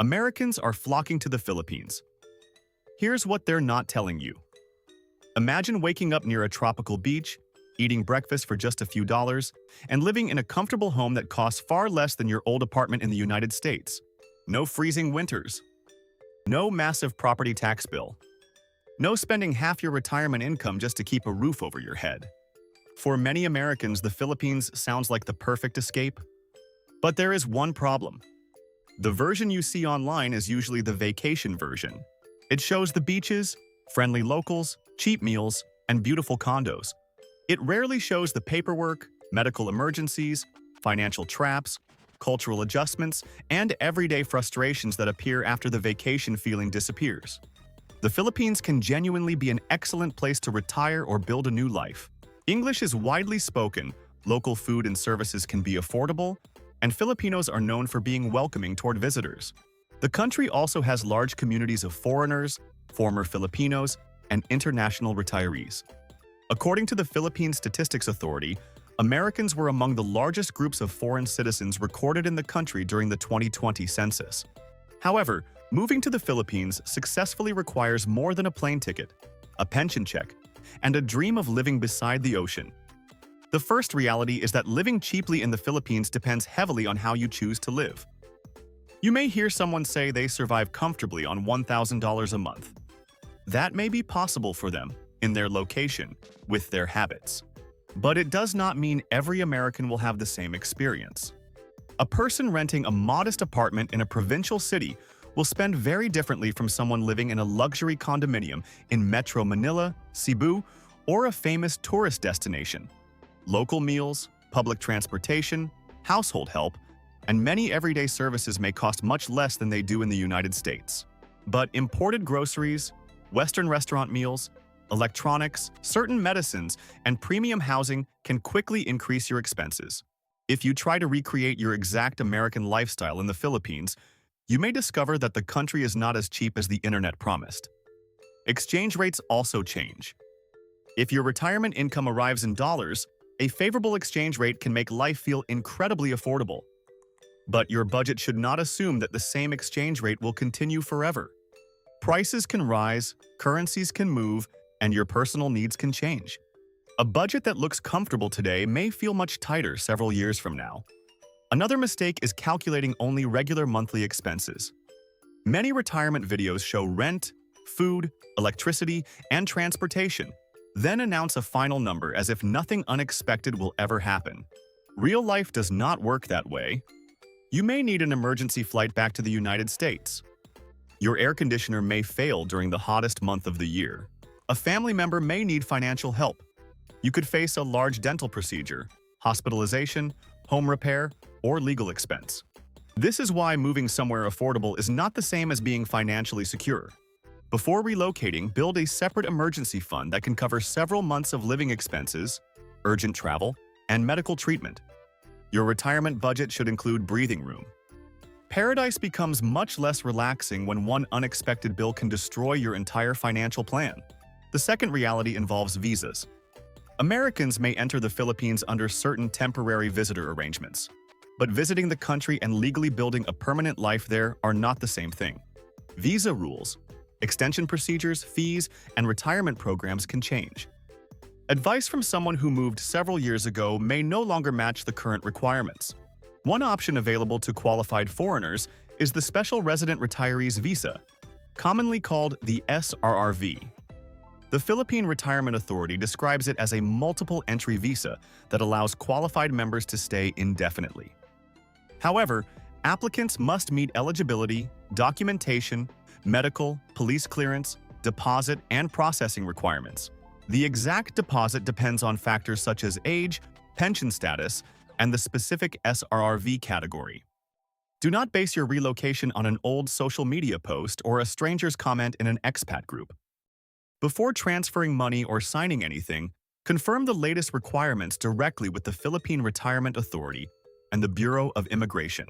Americans are flocking to the Philippines. Here's what they're not telling you. Imagine waking up near a tropical beach, eating breakfast for just a few dollars, and living in a comfortable home that costs far less than your old apartment in the United States. No freezing winters. No massive property tax bill. No spending half your retirement income just to keep a roof over your head. For many Americans, the Philippines sounds like the perfect escape. But there is one problem. The version you see online is usually the vacation version. It shows the beaches, friendly locals, cheap meals, and beautiful condos. It rarely shows the paperwork, medical emergencies, financial traps, cultural adjustments, and everyday frustrations that appear after the vacation feeling disappears. The Philippines can genuinely be an excellent place to retire or build a new life. English is widely spoken, local food and services can be affordable, and Filipinos are known for being welcoming toward visitors. The country also has large communities of foreigners, former Filipinos, and international retirees. According to the Philippine Statistics Authority, Americans were among the largest groups of foreign citizens recorded in the country during the 2020 census. However, moving to the Philippines successfully requires more than a plane ticket, a pension check, and a dream of living beside the ocean. The first reality is that living cheaply in the Philippines depends heavily on how you choose to live. You may hear someone say they survive comfortably on $1,000 a month. That may be possible for them, in their location, with their habits. But it does not mean every American will have the same experience. A person renting a modest apartment in a provincial city will spend very differently from someone living in a luxury condominium in Metro Manila, Cebu, or a famous tourist destination. Local meals, public transportation, household help, and many everyday services may cost much less than they do in the United States. But imported groceries, Western restaurant meals, electronics, certain medicines, and premium housing can quickly increase your expenses. If you try to recreate your exact American lifestyle in the Philippines, you may discover that the country is not as cheap as the internet promised. Exchange rates also change. If your retirement income arrives in dollars, a favorable exchange rate can make life feel incredibly affordable. But your budget should not assume that the same exchange rate will continue forever. Prices can rise, currencies can move, and your personal needs can change. A budget that looks comfortable today may feel much tighter several years from now. Another mistake is calculating only regular monthly expenses. Many retirement videos show rent, food, electricity, and transportation, then announce a final number as if nothing unexpected will ever happen. Real life does not work that way. You may need an emergency flight back to the United States. Your air conditioner may fail during the hottest month of the year. A family member may need financial help. You could face a large dental procedure, hospitalization, home repair, or legal expense. This is why moving somewhere affordable is not the same as being financially secure. Before relocating, build a separate emergency fund that can cover several months of living expenses, urgent travel, and medical treatment. Your retirement budget should include breathing room. Paradise becomes much less relaxing when one unexpected bill can destroy your entire financial plan. The second reality involves visas. Americans may enter the Philippines under certain temporary visitor arrangements, but visiting the country and legally building a permanent life there are not the same thing. Visa rules, extension procedures, fees, and retirement programs can change. Advice from someone who moved several years ago may no longer match the current requirements. One option available to qualified foreigners is the Special Resident Retirees Visa, commonly called the SRRV. The Philippine Retirement Authority describes it as a multiple entry visa that allows qualified members to stay indefinitely. However, applicants must meet eligibility, documentation, medical, police clearance, deposit, and processing requirements. The exact deposit depends on factors such as age, pension status, and the specific SRRV category. Do not base your relocation on an old social media post or a stranger's comment in an expat group. Before transferring money or signing anything, confirm the latest requirements directly with the Philippine Retirement Authority and the Bureau of Immigration.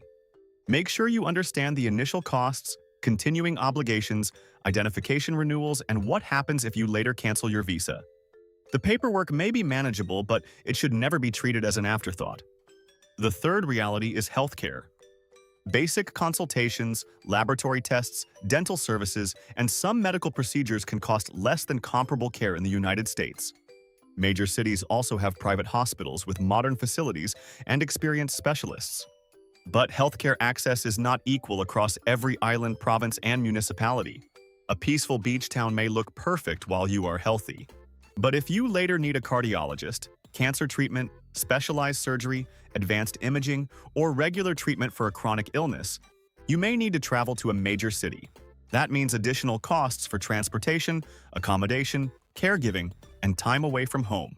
Make sure you understand the initial costs, continuing obligations, identification renewals, and what happens if you later cancel your visa. The paperwork may be manageable, but it should never be treated as an afterthought. The third reality is healthcare. Basic consultations, laboratory tests, dental services, and some medical procedures can cost less than comparable care in the United States. Major cities also have private hospitals with modern facilities and experienced specialists. But healthcare access is not equal across every island, province, and municipality. A peaceful beach town may look perfect while you are healthy. But if you later need a cardiologist, cancer treatment, specialized surgery, advanced imaging, or regular treatment for a chronic illness, you may need to travel to a major city. That means additional costs for transportation, accommodation, caregiving, and time away from home.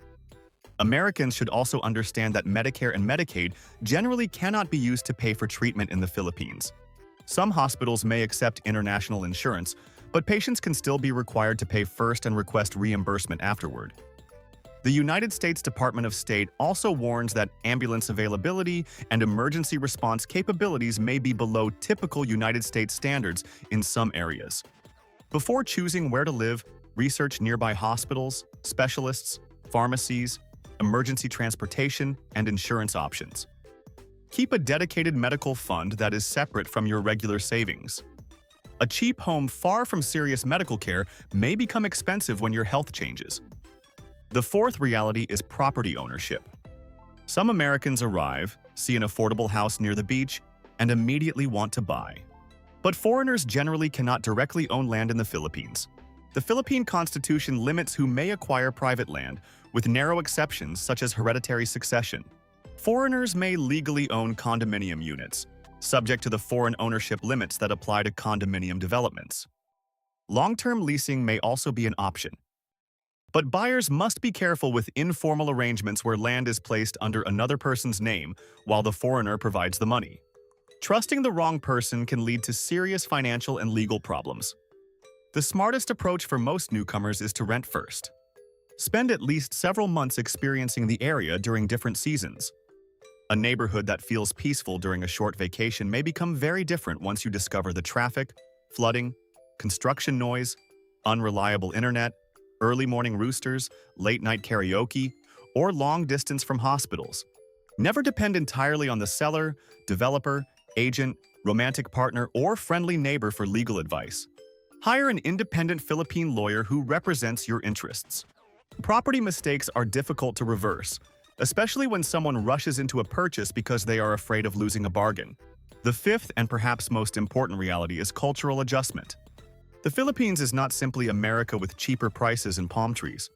Americans should also understand that Medicare and Medicaid generally cannot be used to pay for treatment in the Philippines. Some hospitals may accept international insurance, but patients can still be required to pay first and request reimbursement afterward. The United States Department of State also warns that ambulance availability and emergency response capabilities may be below typical United States standards in some areas. Before choosing where to live, research nearby hospitals, specialists, pharmacies, emergency transportation, and insurance options. Keep a dedicated medical fund that is separate from your regular savings. A cheap home far from serious medical care may become expensive when your health changes. The fourth reality is property ownership. Some Americans arrive, see an affordable house near the beach, and immediately want to buy. But foreigners generally cannot directly own land in the Philippines. The Philippine Constitution limits who may acquire private land, with narrow exceptions such as hereditary succession. Foreigners may legally own condominium units, subject to the foreign ownership limits that apply to condominium developments. Long-term leasing may also be an option. But buyers must be careful with informal arrangements where land is placed under another person's name while the foreigner provides the money. Trusting the wrong person can lead to serious financial and legal problems. The smartest approach for most newcomers is to rent first. Spend at least several months experiencing the area during different seasons. A neighborhood that feels peaceful during a short vacation may become very different once you discover the traffic, flooding, construction noise, unreliable internet, early morning roosters, late-night karaoke, or long distance from hospitals. Never depend entirely on the seller, developer, agent, romantic partner, or friendly neighbor for legal advice. Hire an independent Philippine lawyer who represents your interests. Property mistakes are difficult to reverse, especially when someone rushes into a purchase because they are afraid of losing a bargain. The fifth and perhaps most important reality is cultural adjustment. The Philippines is not simply America with cheaper prices and palm trees.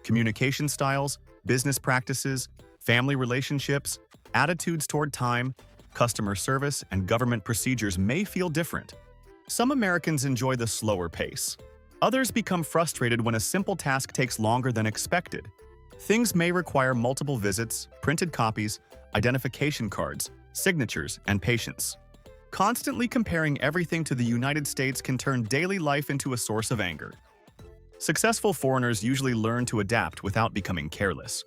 Communication styles, business practices, family relationships, attitudes toward time, customer service, and government procedures may feel different. Some Americans enjoy the slower pace. Others become frustrated when a simple task takes longer than expected. Things may require multiple visits, printed copies, identification cards, signatures, and patience. Constantly comparing everything to the United States can turn daily life into a source of anger. Successful foreigners usually learn to adapt without becoming careless.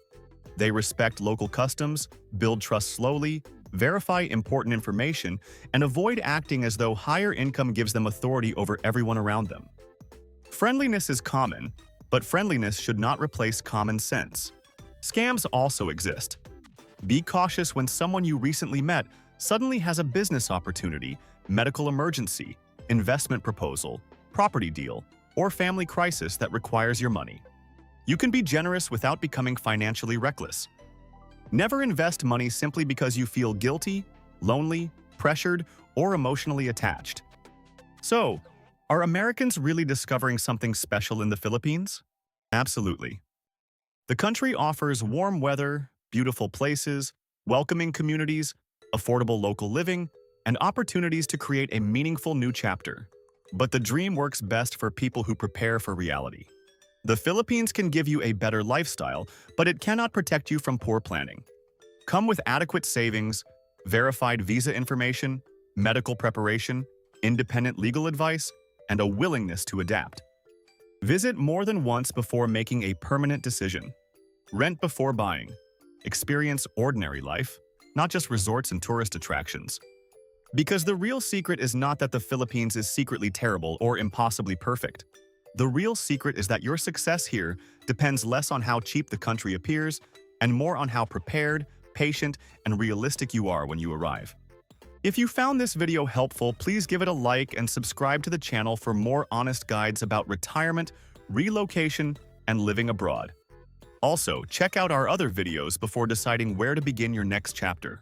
They respect local customs, build trust slowly, verify important information, and avoid acting as though higher income gives them authority over everyone around them. Friendliness is common, but friendliness should not replace common sense. Scams also exist. Be cautious when someone you recently met suddenly has a business opportunity, medical emergency, investment proposal, property deal, or family crisis that requires your money. You can be generous without becoming financially reckless. Never invest money simply because you feel guilty, lonely, pressured, or emotionally attached. So, are Americans really discovering something special in the Philippines? Absolutely. The country offers warm weather, beautiful places, welcoming communities, affordable local living, and opportunities to create a meaningful new chapter. But the dream works best for people who prepare for reality. The Philippines can give you a better lifestyle, but it cannot protect you from poor planning. Come with adequate savings, verified visa information, medical preparation, independent legal advice, and a willingness to adapt. Visit more than once before making a permanent decision. Rent before buying. Experience ordinary life, not just resorts and tourist attractions. Because the real secret is not that the Philippines is secretly terrible or impossibly perfect. The real secret is that your success here depends less on how cheap the country appears and more on how prepared, patient, and realistic you are when you arrive. If you found this video helpful, please give it a like and subscribe to the channel for more honest guides about retirement, relocation, and living abroad. Also, check out our other videos before deciding where to begin your next chapter.